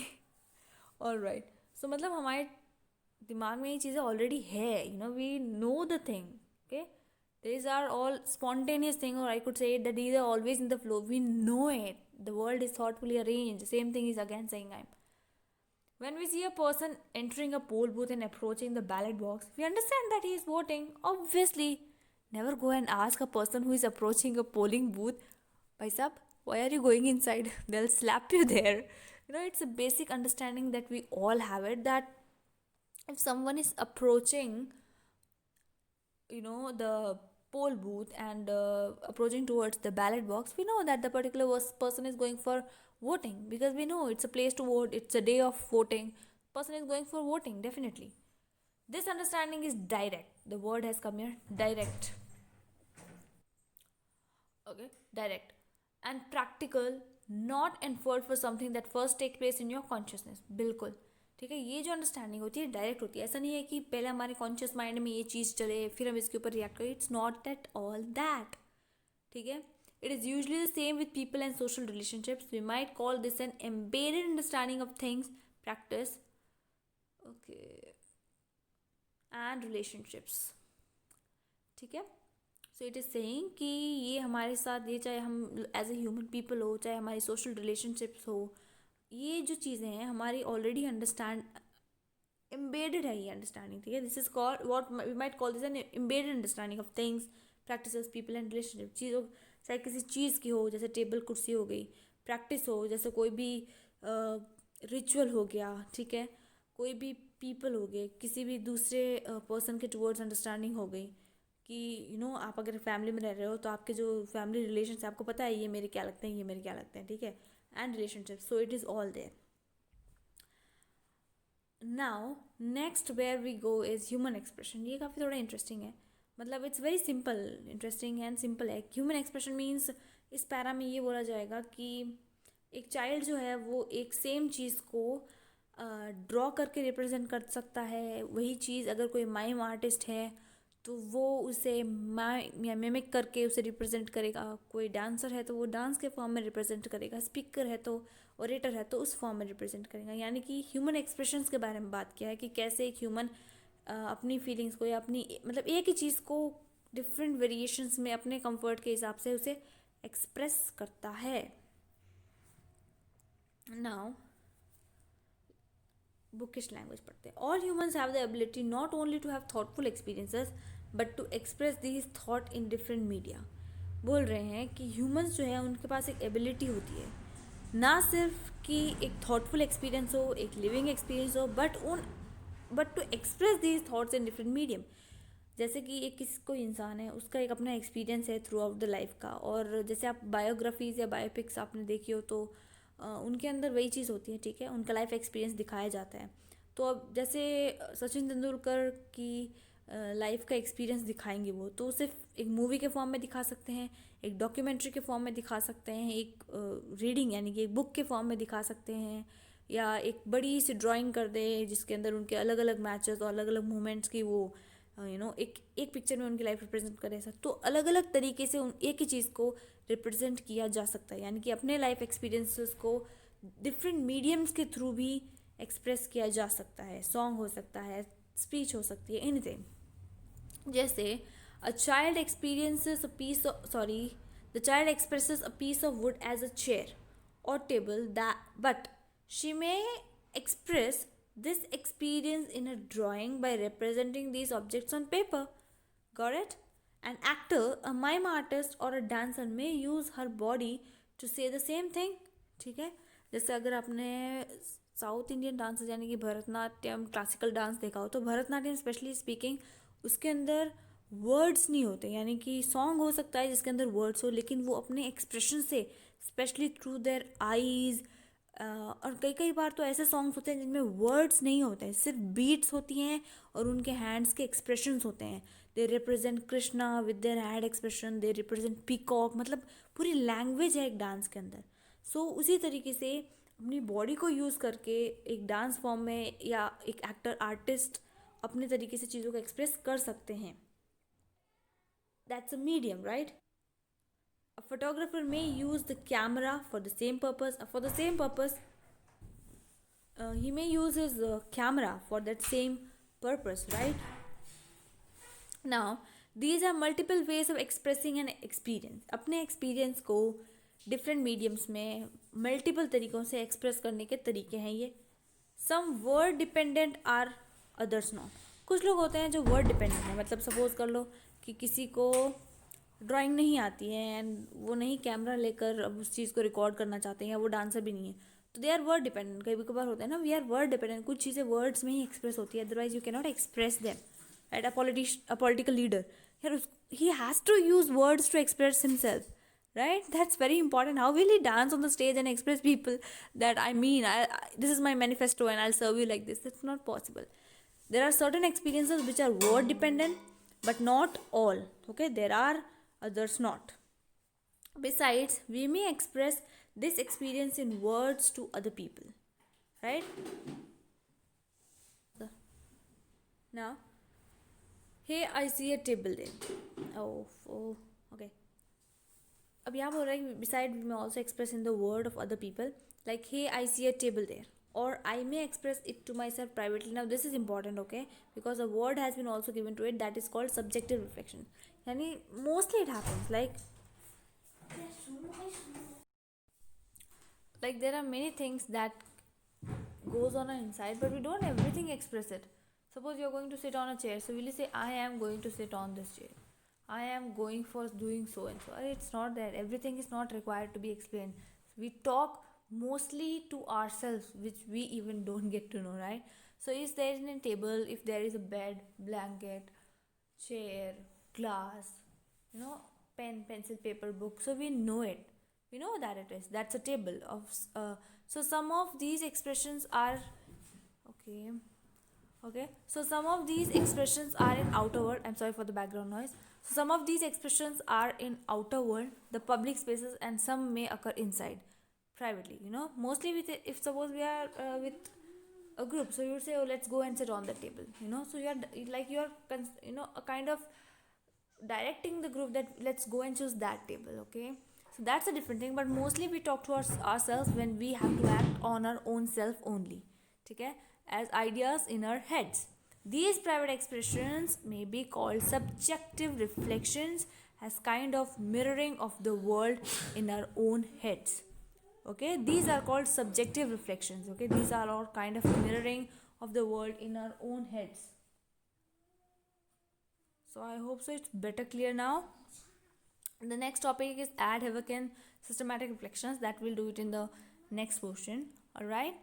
All right. So मतलब हमारे दिमाग में ये चीज़ें already है. We know the thing. Okay. These are all spontaneous thing, or I could say that these are always in the flow. We know it. The world is thoughtfully arranged. Same thing is again saying I'm. When we see a person entering a poll booth and approaching the ballot box, we understand that he is voting. Obviously, never go and ask a person who is approaching a polling booth, Bhai sahab, why are you going inside? They'll slap you there. It's a basic understanding that we all have it, that if someone is approaching, the poll booth and approaching towards the ballot box, we know that the particular person is going for voting, because we know it's a place to vote, it's a day of voting, person is going for voting definitely. This understanding is direct, the word has come here, direct. Okay, direct and practical, not inferred for something that first take place in your consciousness. बिल्कुल ठीक है, ये जो understanding होती है direct होती है, ऐसा नहीं है कि पहले हमारे कॉन्शियस माइंड में ये चीज़ चले फिर हम इसके ऊपर रिएक्ट करें, it's not at all that. ठीक है, it is usually the same with people and social relationships. We might call this an embedded understanding of things, practice, okay, and relationships. ठीक है, सो इट इज़ सेइंग कि ये हमारे साथ, ये चाहे हम एज ए ह्यूमन पीपल हो, चाहे हमारी सोशल रिलेशनशिप्स हो, ये जो चीज़ें हैं हमारी ऑलरेडी अंडरस्टैंड एम्बेडेड है ये अंडरस्टैंडिंग. ठीक है, this is called what we might call this an embedded understanding of things, practices, people and relationship. चीज़ों, चाहे किसी चीज़ की हो, जैसे टेबल कुर्सी हो गई, प्रैक्टिस हो जैसे कोई भी रिचुअल हो गया. ठीक है, कोई भी पीपल हो गए, किसी भी दूसरे पर्सन के टुवर्ड्स अंडरस्टैंडिंग हो गई कि आप अगर फैमिली में रह रहे हो तो आपके जो फैमिली रिलेशन है आपको पता है ये मेरे क्या लगते हैं, ये मेरे क्या लगते हैं. ठीक है, and relationship, so it is all there. Now next where we go is human expression. ये काफ़ी थोड़ा इंटरेस्टिंग है, मतलब it's very simple, interesting and simple है. ह्यूमन एक्सप्रेशन मीन्स इस पैरा में ये बोला जाएगा कि एक चाइल्ड जो है वो एक सेम चीज़ को ड्रॉ करके रिप्रेजेंट कर सकता है. वही चीज़ अगर कोई माइम आर्टिस्ट है तो वो उसे मिमिक करके उसे रिप्रेजेंट करेगा. कोई डांसर है तो वो डांस के फॉर्म में रिप्रेजेंट करेगा. स्पीकर है तो, ओरेटर है तो उस फॉर्म में रिप्रेजेंट करेगा. यानी कि ह्यूमन एक्सप्रेशंस के बारे में बात किया है कि कैसे एक ह्यूमन अपनी फीलिंग्स को या अपनी मतलब एक ही चीज़ को डिफरेंट वेरिएशंस में अपने कंफर्ट के हिसाब से उसे एक्सप्रेस करता है. नाउ बुकिश लैंग्वेज पढ़ते हैं. All humans have the ability not only to have thoughtful experiences but to express these thought in different media. बोल रहे हैं कि ह्यूमंस जो है उनके पास एक एबिलिटी होती है ना सिर्फ कि एक थॉटफुल एक्सपीरियंस हो, एक लिविंग एक्सपीरियंस हो, but to express these thoughts in different medium. जैसे कि एक किसी कोई इंसान है, उसका एक अपना एक्सपीरियंस है थ्रू आउट द लाइफ का, और जैसे आप बायोग्राफीज़ या बायोपिक्स आपने देखी हो तो उनके अंदर वही चीज़ होती है. ठीक है, उनका लाइफ एक्सपीरियंस दिखाया जाता है. तो अब जैसे सचिन तेंदुलकर की लाइफ का एक्सपीरियंस दिखाएंगे वो, तो उसे एक मूवी के फॉर्म में दिखा सकते हैं, एक डॉक्यूमेंट्री के फॉर्म में दिखा सकते हैं, एक रीडिंग यानी कि एक बुक के फॉर्म में दिखा सकते हैं, या एक बड़ी सी ड्राइंग कर दे जिसके अंदर उनके अलग अलग मैचेस और अलग अलग मूवमेंट्स की वो एक पिक्चर में उनकी लाइफ रिप्रेजेंट करे. ऐसा तो अलग अलग तरीके से एक ही चीज़ को रिप्रेजेंट किया जा सकता है. यानी कि अपने लाइफ एक्सपीरियंसेस को डिफरेंट मीडियम्स के थ्रू भी एक्सप्रेस किया जा सकता है. सॉन्ग हो सकता है, स्पीच हो सकती है, एनीथिंग. जैसे a child experiences a piece of the child expresses a piece of wood as a chair or table that, but she may express this experience in a drawing by representing these objects on paper. Got it? An actor, a mime artist or a dancer may use her body to say the same thing. ठीक है, जैसे अगर आपने south Indian dances यानी कि Bharatanatyam, classical dance देखा हो तो भरतनाट्यम स्पेशली स्पीकिंग उसके अंदर वर्ड्स नहीं होते. यानी कि सॉन्ग हो सकता है जिसके अंदर वर्ड्स हो, लेकिन वो अपने एक्सप्रेशन से स्पेशली थ्रू देयर आईज, और कई कई बार तो ऐसे सॉन्ग्स होते हैं जिनमें वर्ड्स नहीं होते हैं, सिर्फ बीट्स होती हैं और उनके हैंड्स के एक्सप्रेशंस होते हैं. They represent Krishna with their hand expression, they represent peacock, मतलब पूरी लैंग्वेज है एक डांस के अंदर. सो उसी तरीके से अपनी बॉडी को यूज़ करके एक डांस फॉर्म में या एक एक्टर आर्टिस्ट अपने तरीके से चीज़ों को एक्सप्रेस कर सकते हैं. That's a medium, right? A photographer may use the camera for the same purpose. He may use his camera for that same purpose, right? Now, these are multiple ways of expressing an experience. अपने experience को different mediums में multiple तरीक़ों से express करने के तरीके हैं ये. Some word dependent are others not. कुछ लोग होते हैं जो word dependent हैं, मतलब suppose कर लो कि किसी को ड्राइंग नहीं आती है एंड वो नहीं कैमरा लेकर अब उस चीज़ को रिकॉर्ड करना चाहते हैं, या वो डांसर भी नहीं है, तो दे आर वर्ड डिपेंडेंट. कई कभार होता है ना, वी आर वर्ड डिपेंडेंट. कुछ चीज़ें वर्ड्स में ही एक्सप्रेस होती है, otherwise you can not express them. Right? A political leader, he has to use words to express himself. right? That's very important. How will he dance on the stage and express people that this is my manifesto and I'll serve you like this? That's not possible. There are certain experiences which are word dependent, but not all. Okay, there are others not. Besides, we may express this experience in words to other people, right? Now, hey, I see a table there. Oh, okay. अब यहाँ बोल रहा है beside we may also express in the word of other people, like hey, I see a table there, or I may express it to myself privately. Now this is important, okay, because a word has been also given to it, that is called subjective reflection. Yani mostly it happens like there are many things that goes on inside, but we don't everything express it. Suppose you're going to sit on a chair, so will you say I am going to sit on this chair, I am going for doing so and so? It's not that. Everything is not required to be explained. We talk mostly to ourselves, which we even don't get to know, right? So, if there is a table, if there is a bed, blanket, chair, glass, pen, pencil, paper, book, so we know it. We know that it is. That's a table of. So, some of these expressions are okay. Okay, so some of these expressions are in outer world. I'm sorry for the background noise. So some of these expressions are in outer world, the public spaces, and some may occur inside, privately. Mostly with if suppose we are with a group, so you would say, oh, let's go and sit on the table. So you're a kind of directing the group that let's go and choose that table. Okay, so that's a different thing. But mostly we talk to ourselves when we have to act on our own self only. Okay, as ideas in our heads. These private expressions may be called subjective reflections, as kind of mirroring of the world in our own heads. Okay, these are called subjective reflections. Okay, these are all kind of mirroring of the world in our own heads. So I hope so it's better clear now. The next topic is add havoc and systematic reflections. That we'll do it in the next portion. All right.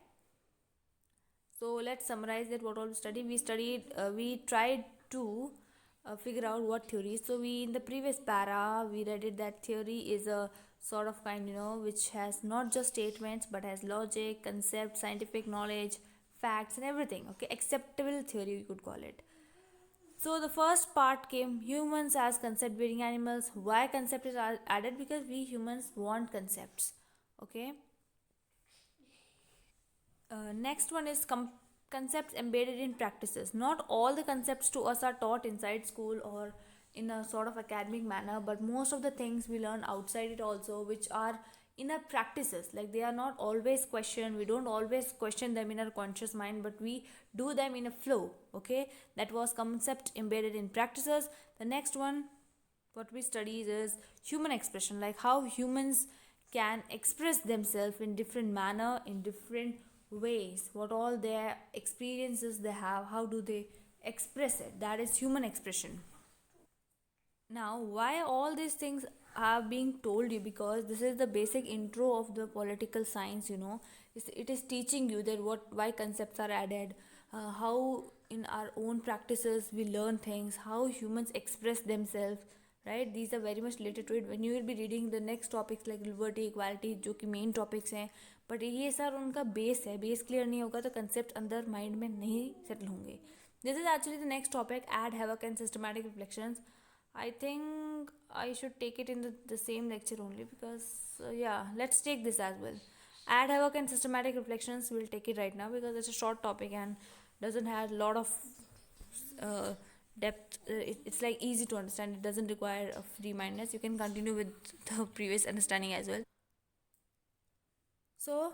So let's summarize that what all we studied. We tried to figure out what theory is. So we in the previous para we read it that theory is a sort of kind which has not just statements but has logic, concept, scientific knowledge, facts, and everything. Okay, acceptable theory we could call it. So the first part came humans as concept bearing animals. Why concept is added? Because we humans want concepts. Okay. Next one is concepts embedded in practices. Not all the concepts to us are taught inside school or in a sort of academic manner, but most of the things we learn outside it also, which are in our practices. Like they are not always questioned. We don't always question them in our conscious mind, but we do them in a flow. Okay, that was concept embedded in practices. The next one, what we study is human expression, like how humans can express themselves in different manner, in different ways, what all their experiences they have, how do they express it. That is human expression. Now why all these things are being told you? Because this is the basic intro of the political science. It is teaching you that why concepts are added, how in our own practices we learn things, how humans express themselves, right? These are very much related to it. When you will be reading the next topics like liberty, equality, जो कि main topics हैं, but ये sir उनका base है. Base clear नहीं होगा तो concept अंदर माइंड में नहीं सेटल होंगे. This is actually the next topic, add havoc and systematic reflections. I think I should take it in the same lecture only because yeah, let's take this as well. Add havoc and systematic reflections, we'll take it right now because it's a short topic and doesn't have a lot of depth. It's like easy to understand. It doesn't require a free mindedness. You can continue with the previous understanding as well. So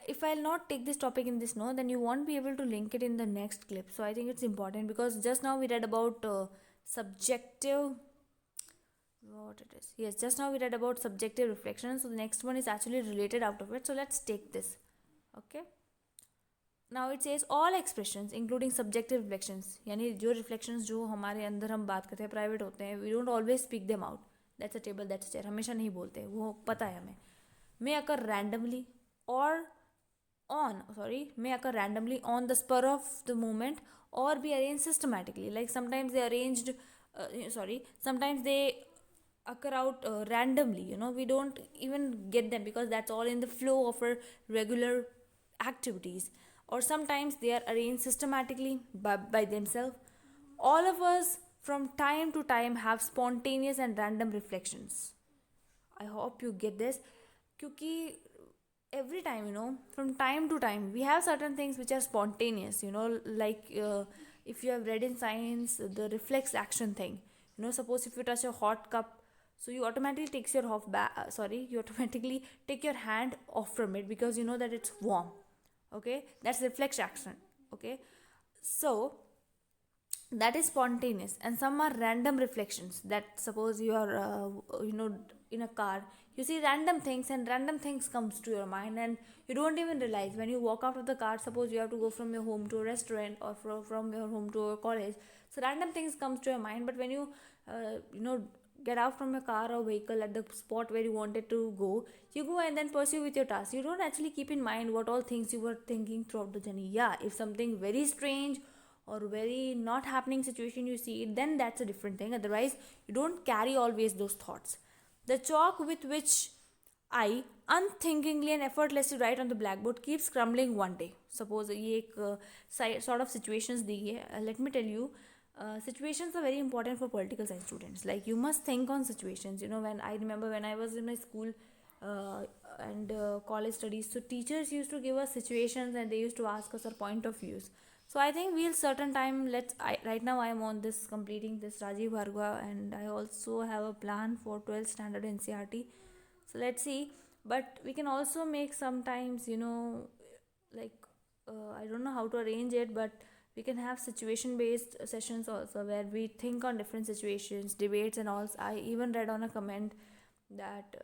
if I'll not take this topic in this note, then you won't be able to link it in the next clip. So I think it's important because just now we read about subjective, what it is. Yes, just now we read about subjective reflection. So the next one is actually related out of it. So let's take this. Okay. Now it says all expressions including subjective reflections, यानी जो reflections जो हमारे अंदर हम बात करते हैं private होते हैं, we don't always speak them out. That's a table, that's a chair, हमेशा नहीं बोलते, वो पता है हमें. May occur randomly or may occur randomly on the spur of the moment or be arranged systematically. Like sometimes they occur out randomly. We don't even get them because that's all in the flow of our regular activities, or sometimes they are arranged systematically by themselves. All of us from time to time have spontaneous and random reflections. I hope you get this. Because every time, from time to time, we have certain things which are spontaneous, like if you have read in science, the reflex action thing. Suppose if you touch a hot cup, so you automatically takes your you automatically take your hand off from it because you know that it's warm. Okay, that's reflex action. Okay, so that is spontaneous, and some are random reflections. That suppose you are in a car, you see random things and random things comes to your mind, and you don't even realize when you walk out of the car. Suppose you have to go from your home to a restaurant, or from your home to a college, so random things comes to your mind. But when you get out from your car or vehicle at the spot where you wanted to go, you go and then pursue with your task. You don't actually keep in mind what all things you were thinking throughout the journey. Yeah, if something very strange or very not happening situation you see it, then that's a different thing. Otherwise, you don't carry always those thoughts. The chalk with which I unthinkingly and effortlessly write on the blackboard keeps crumbling one day. Suppose ये एक sort of situations दी है. Let me tell you, situations are very important for political science students. Like, you must think on situations. When I remember when I was in my school uh, and college studies, so teachers used to give us situations and they used to ask us our point of views. So I think we'll certain time right now I am on this completing this Rajiv Bhargava, and I also have a plan for 12th standard NCRT. So let's see. But we can also make sometimes, like I don't know how to arrange it, but we can have situation based sessions also where we think on different situations, debates, and all. I even read on a comment that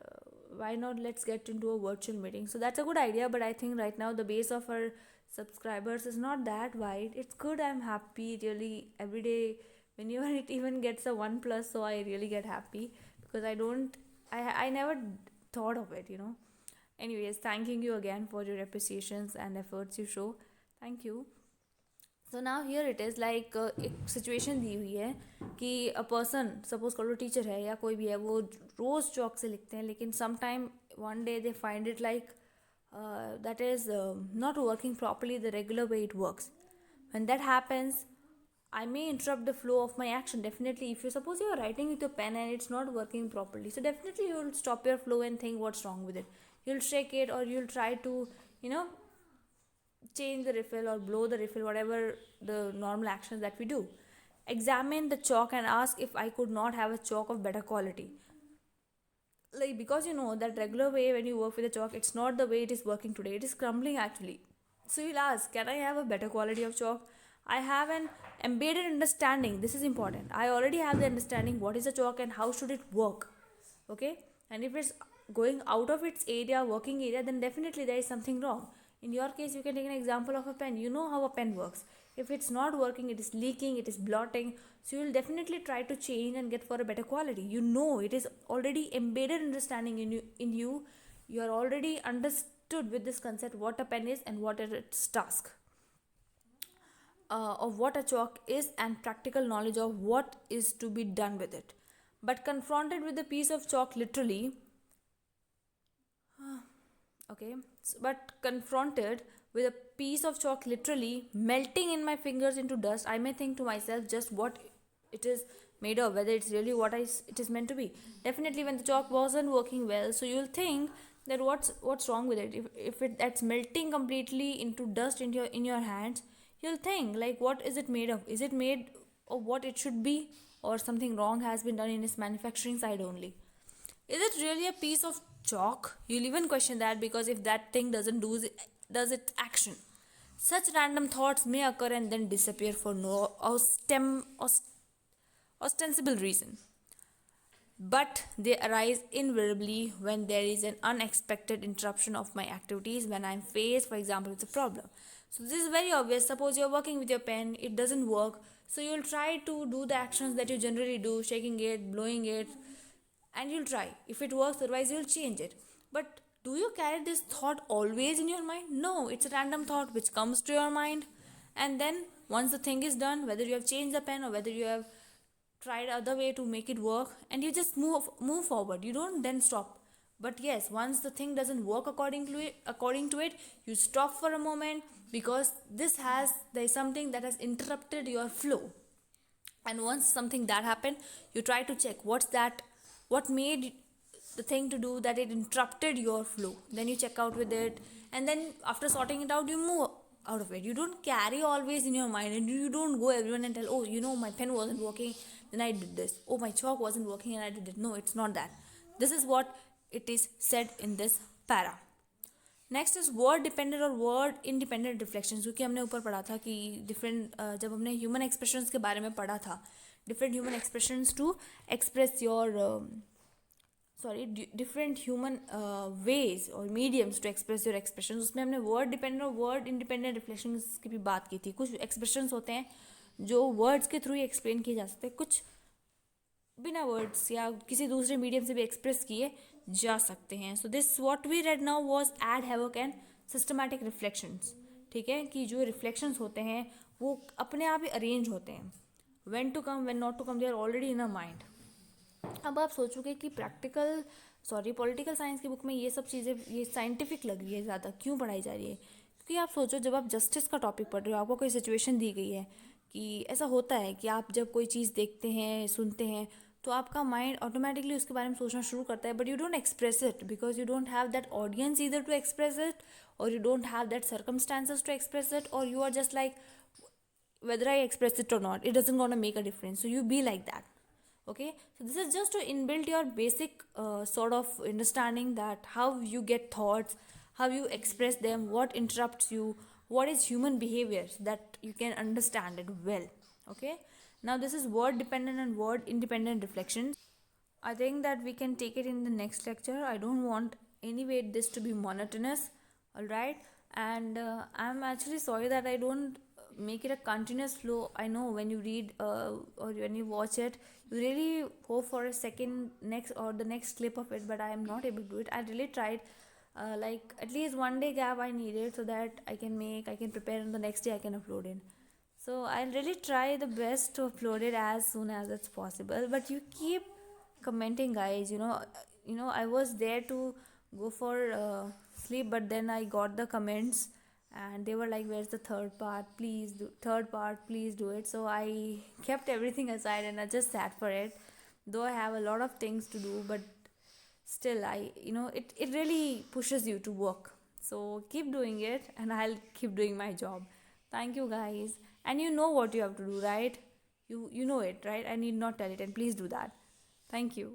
why not let's get into a virtual meeting. So that's a good idea, but I think right now the base of our subscribers is not that wide. It's good. I'm happy really every day whenever it even gets a 1 plus, so I really get happy because I never thought of it. Anyways, thanking you again for your appreciations and efforts you show. Thank you. So now here it is like एक situation दी हुई है कि a person, suppose कर लो teacher है या कोई भी है, वो रोज़ चौक से लिखते हैं, लेकिन some time one day they find it like that is not working properly the regular way it works. When that happens, I may interrupt the flow of my action. Definitely, if you suppose you are writing with your pen and it's not working properly, so definitely you will stop your flow and think what's wrong with it. You'll shake it, or you'll try to you know change the refill or blow the refill, whatever the normal actions that we do. Examine the chalk and ask if I could not have a chalk of better quality. Like, because you know that regular way when you work with the chalk, it's not the way it is working today, it is crumbling actually. So you'll ask, can I have a better quality of chalk? I have an embedded understanding. This is important. I already have the understanding what is a chalk and how should it work. Okay? And if it's going out of its area, working area, then definitely there is something wrong. In your case, you can take an example of a pen. You know how a pen works. If it's not working, it is leaking, it is blotting, so you will definitely try to change and get for a better quality. You know, it is already embedded understanding in you. You are already understood with this concept what a pen is and what is its task, of what a chalk is, and practical knowledge of what is to be done with it. But confronted with a piece of chalk literally, okay, but confronted with a piece of chalk literally melting in my fingers into dust, I may think to myself just what it is made of, whether it's really it is meant to be. Definitely, when the chalk wasn't working well, so you'll think that what's wrong with it. If that's melting completely into dust in your hands, you'll think like, what is it made of? Is it made of what it should be, or something wrong has been done in its manufacturing side only? Is it really a piece of chalk? You'll even question that, because if that thing does its action, such random thoughts may occur and then disappear for no ostensible reason. But they arise invariably when there is an unexpected interruption of my activities, when I'm faced, for example, with a problem. So this is very obvious. Suppose you're working with your pen, it doesn't work. So you'll try to do the actions that you generally do, shaking it, blowing it, and you'll try. If it works, otherwise you'll change it. But do you carry this thought always in your mind? No, it's a random thought which comes to your mind, and then once the thing is done, whether you have changed the pen or whether you have try the other way to make it work, and you just move forward. You don't then stop. But yes, once the thing doesn't work according to it, you stop for a moment, because there's something that has interrupted your flow. And once something that happened, you try to check what made the thing to do that it interrupted your flow. Then you check out with it, and then after sorting it out, you move out of it. You don't carry always in your mind, and you don't go everyone and tell, oh, my pen wasn't working, then I did this. Oh, my chalk wasn't working and I did it. No, it's not that. This is what it is said in this para. Next is word dependent और word independent reflection, क्योंकि हमने ऊपर पढ़ा था कि different, जब हमने human expressions के बारे में पढ़ा था, different human expressions to express your different human ways और mediums to express your expression, उसमें हमने वर्ड डिपेंडेंट और वर्ड इंडिपेंडेंट रिफ्लेक्शन की भी बात की थी. कुछ एक्सप्रेशंस होते हैं जो वर्ड्स के थ्रू ही एक्सप्लेन किए जा सकते हैं, कुछ बिना वर्ड्स या किसी दूसरे मीडियम से भी एक्सप्रेस किए जा सकते हैं. So this what we read now was ad hoc and systematic reflections. ठीक है, कि जो रिफ्लेक्शंस होते हैं वो अपने आप ही अरेंज होते हैं. When to come, when not to come, they are already in a mind. अब आप सोचोगे कि पॉलिटिकल साइंस की बुक में ये सब चीज़ें, ये साइंटिफिक लग रही है ज़्यादा, क्यों पढ़ाई जा रही है? क्योंकि आप सोचो, जब आप जस्टिस का टॉपिक पढ़ रहे हो, आपको कोई सिचुएशन दी गई है कि ऐसा होता है कि आप जब कोई चीज़ देखते हैं, सुनते हैं, तो आपका माइंड ऑटोमेटिकली उसके बारे में सोचना शुरू करता है, but you don't express it because you don't have that audience either to express it, और you don't have that circumstances to express it, or you are just like, whether I express it or not, it doesn't gonna make a difference. So you be like that. Okay, so this is just to inbuild your basic sort of understanding that how you get thoughts, how you express them, what interrupts you, what is human behavior, that you can understand it well. Okay, now this is word dependent and word independent reflection. I think that we can take it in the next lecture. I don't want anyway this to be monotonous. All right, and I'm actually sorry that I don't make it a continuous flow. I know when you read or when you watch it, you really hope for a second next or the next clip of it, but I am not able to do it. I really tried, like at least one day gap I needed so that I can prepare, and the next day I can upload it. So I'll really try the best to upload it as soon as it's possible. But you keep commenting, guys. I was there to go for sleep, but then I got the comments, and they were like, where's the third part, please do it. So I kept everything aside and I just sat for it, though I have a lot of things to do, but still it really pushes you to work. So keep doing it, and I'll keep doing my job. Thank you, guys. And you know what you have to do, right? You know it, right? I need not tell it, and please do that. Thank you.